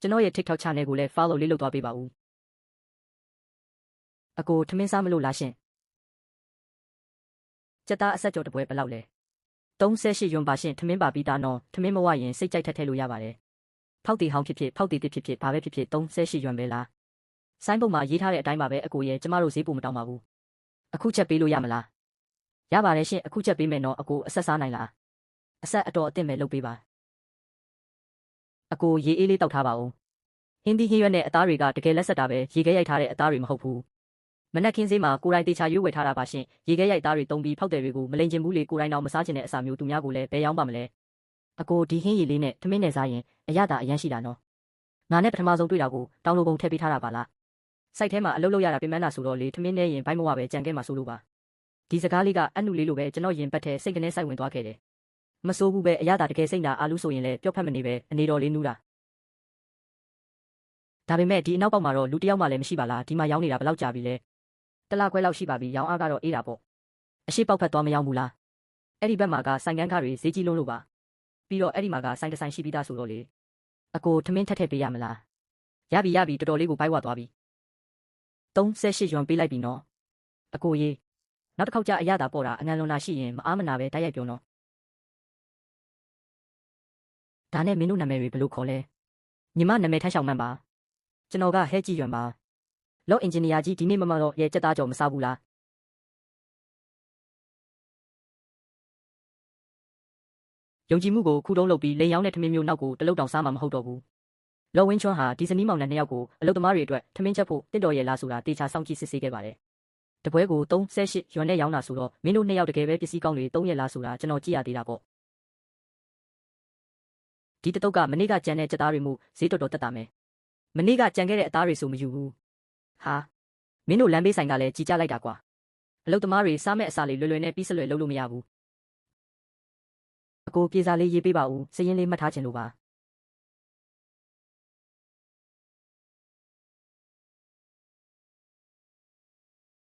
ကျွန်တော်ရဲ့ TikTok channel ကိုလည်း follow လေးလုပ်သွားပေးပါဦးအကိုထမင်းစားမလို့လားရှင်ကြက်သားအဆက်ကြော်တပွဲဘယ်လောက်လဲ38ယွန်ပါရှင်ထမင်းပါပြီးသားနော်ထမင်းမဝရင်စိတ်ကြိုက်ထက်ထည့်လို့ရပါတယ်ဖောက်တီဟောင်းဖြစ်ဖြစ်ဖောက်တီတစ်ဖြစ်ဖြစ်ဘာပဲဖြစ်ဖြစ်38ယွန်ပဲလားဆိုင်းပုံမှာရေးထားတဲ့အတိုင်းပါပဲအကိုရဲ့ကျမတို့ဈေးပိုမတောင်းပါဘူးအခုချက်ပေးလို့ရမလားရပါတယ်ရှင်အခုချက်ပေးမယ်နော်အကိုအဆက်စားနိုင်လားအဆက်အတော်အသင့်ပဲလုပ်ပေးပါအကိုရေအေးလေးတောက်ထားပါဦးဟင်းသီးဟင်းရွက်နဲ့အသားတွေကတကယ်လက်ဆက်တာပဲရေခဲရိုက်ထားတဲ့အသားတွေမဟုတ်ဘူးမနက်ခင်းဈေးမှာကိုရိုင်းတေချာရွေးဝယ်ထားတာပါရှင်ရေခဲရိုက်သားတွေတုံးပြီးဖောက်တယ်တွေကိုမလိန်ကျင်ဘူးလေကိုရိုင်းတော့မစားချင်တဲ့အစာမျိုးသူများကိုလည်းဘယ်ရောက်ပါမလဲအကိုဒီဟင်းရည်လေးနဲ့ထမင်းနဲ့စားရင်အရသာအရန်ရှိတာနော်ငါနဲ့ပထမဆုံးတွေ့တာကိုတောင်းလိုပုံထည့်ပေးထားတာပါလားစိုက်ထဲမှာအလုပ်လုပ်ရတာပြင်ပန်းတာဆိုတော့လေထမင်းနဲ့ရင်ဘိုက်မဝပဲကြံခဲ့မှာဆိုလို့ပါဒီစကားလေးကအနုလေးလိုပဲကျွန်တော်ရင်ပတ်ထဲစိတ်ကနေစိုက်ဝင်သွားခဲ့တယ်မစိုးဘူးပဲအရသာတကယ်စိတ်နာအာလူဆိုရင်လည်းပျော့ဖက်မနေပဲအနေတော်လေးနူးတာဒါပေမဲ့ဒီအနောက်ပေါက်မှာတော့လူတယောက်မှလည်းမရှိပါလားဒီမှာရောက်နေတာဘယ်လောက်ကြာပြီလဲတလားခွဲလောက်ရှိပါပြီရောင်းအားကတော့အေးတာပေါ့အရှိပေါက်ဖက်သွားမရောက်ဘူးလားအဲ့ဒီဘက်မှာကဆိုင်ကန်းကားတွေဈေးကြီးလုံးလို့ပါပြီးတော့အဲ့ဒီမှာကဆိုင်တစ်ဆိုင်ရှိပြီးသားဆိုတော့လေအကိုထမင်းထက်ထည့်ပေးရမလားရပြီတော်တော်လေးကိုဘိုက်ဝသွားပြီ38ယွန်ပေးလိုက်ပြီနော်အကိုရေနောက်တစ်ခေါက်ကျအရသာပေါ်တာအငန်လွန်လာရှိရင်မအားမနာပဲတိုက်ရိုက်ပြောနော်ဒါနဲ့မင်းတို့နာမည်တွေဘယ်လိုခေါ်လဲညီမနာမည်ထန်းဆောင်မှန်ပါကျွန်တော်ကဟဲကြည်ယွန်ပါလော့အင်ဂျင်နီယာကြီးဒီနေ့မမတော့ရဲ့ကြက်သားကြော်မစားဘူးလားယုံကြည်မှုကိုခုတုံးလုပ်ပြီးလိန်ရောင်းတဲ့ထမင်းမျိုးနောက်ကိုတလုတ်တောင်စားမှာမဟုတ်တော့ဘူးလော်ဝင်းချွန်းဟာဒီဇနီးမောင်နှံနှစ်ယောက်ကိုအလုပ်သမားတွေအတွက်ထမင်းချက်ဖို့တင့်တော်ရဲ့လားဆိုတာတေချာစောင့်ကြည့်စစ်ဆေးခဲ့ပါတယ်တပွဲကို38ယွန်နဲ့ရောင်းတာဆိုတော့မင်းတို့နှစ်ယောက်တကယ်ပဲပစ္စည်းကောင်းတွေ3ရက်လားဆိုတာကျွန်တော်ကြည့်ရသေးတာပေါ့ဒီတတုတ်ကမနေ့ကကြံတဲ့ကြက်သားတွေမှုဈေးတော်တော်တက်တာမယ်မနေ့ကကြံခဲ့တဲ့အသားတွေဆိုမယူဘူးဟာမင်းတို့လမ်းဘေးဆိုင်ကလည်းကြီးကြလိုက်တာကွာအလုပ်သမားတွေစားမဲ့အစာလေးလွယ်လွယ်နဲ့ပြီးစလွယ်လုပ်လို့မရဘူးအကိုပြေစာလေးရေးပေးပါဦးစရင်လေးမှတ်ထားခြင်းလို့ပါ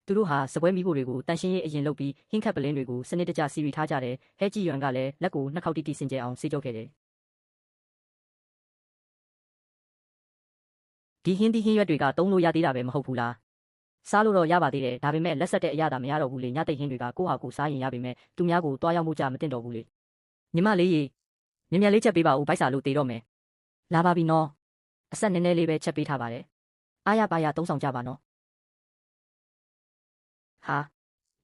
သူတို့ဟာစပွဲမီးဖိုတွေကိုတန်ရှင်းရေးအရင်လုပ်ပြီးဟင်းခတ်ပလင်းတွေကိုစနစ်တကျစီရီထားကြတယ်ဟဲကြည်ယွမ်ကလည်းလက်ကိုနှစ်ခေါက်တိတိစင်ကြဲအောင်ဆေးကြောခဲ့တယ်ဒီဟင်းသီးဟင်းရွက်တွေကတုံးလို့ရသေးတာပဲမဟုတ်ဘူးလားစားလို့တော့ရပါသေးတယ်ဒါပေမဲ့လက်ဆက်တဲ့အရာသာမရတော့ဘူးလေညတိတ်ဟင်းတွေကကိုယ့်ဟာကိုယ်စားရင်ရပေမဲ့သူများကိုတွားရောက်မှုကြမတင်တော့ဘူးလေညီမလေးရေမြ мян လေးချက်ပေးပါဦးဗိုက်စာလို့တေတော့မယ်လာပါပြီနော်အဆက်နည်းနည်းလေးပဲချက်ပေးထားပါတယ်အားရပါရသုံးဆောင်ကြပါနော်ဟာ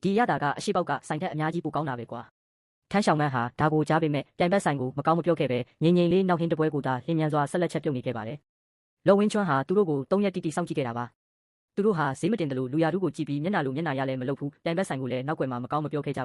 ဒီရတာကအရှိပေါက်ကဆိုင်ထက်အများကြီးပိုကောင်းတာပဲကွာထန်းဆောင်မန်းဟာဒါကိုကြားပေမဲ့တိုင်ပတ်ဆိုင်ကိုမကောင်းမပြောခဲ့ပဲငြိမ်ငြိမ်လေးနောက်ဟင်းတပွဲကိုသာလင်းမြန်စွာဆက်လက်ချက်ပြုတ်နေခဲ့ပါတယ်လော်ဝင်းချွန်းဟာသူတို့ကို3ရက်တိတိစောင့်ကြည့်ခဲ့တာပါသူတို့ဟာဈေးမတင်တယ်လို့လူရတူးကိုကြည့်ပြီးမျက်နှာလိုမျက်နှာရလည်းမလုပ်ဘူးတိုင်ပတ်ဆိုင်ကိုလည်းနောက်ွယ်မှာမကောင်းမပြောခဲ့ကြ